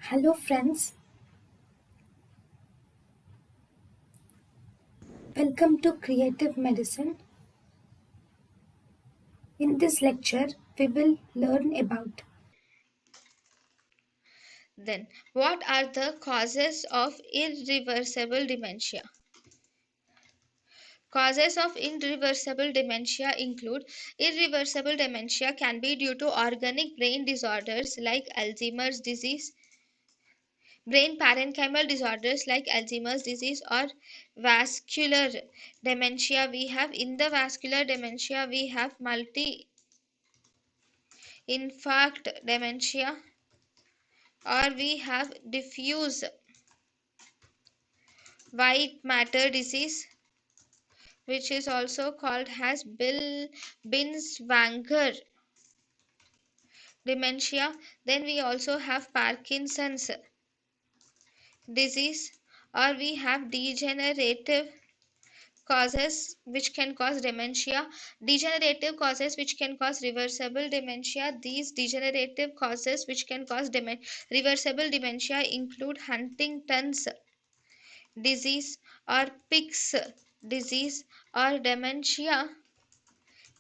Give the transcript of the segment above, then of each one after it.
Hello, friends. Welcome to Creative Medicine. In this lecture, we will learn about Then, what are the causes of irreversible dementia? Causes of irreversible dementia include irreversible dementia can be due to organic brain disorders like Alzheimer's disease, brain parenchymal disorders like Alzheimer's disease, or vascular dementia. We have in the vascular dementia we have multi infarct dementia, or we have diffuse white matter disease, which is also called as Binswanger dementia. Then we also have Parkinson's disease, or we have degenerative causes which can cause dementia, degenerative causes which can cause reversible dementia. These degenerative causes which can cause reversible dementia include Huntington's disease, or Pick's disease, or dementia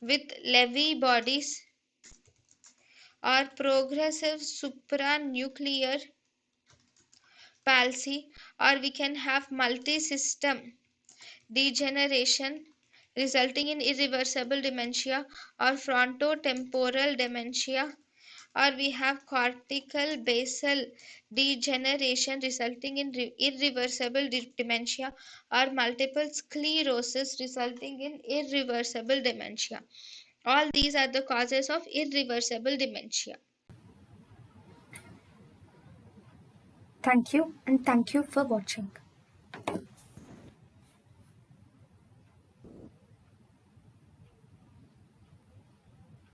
with Lewy bodies, or progressive supranuclear palsy, or we can have multi-system degeneration resulting in irreversible dementia, or frontotemporal dementia, or we have cortical basal degeneration resulting in irreversible dementia, or multiple sclerosis resulting in irreversible dementia. All these are the causes of irreversible dementia. thank you and thank you for watching.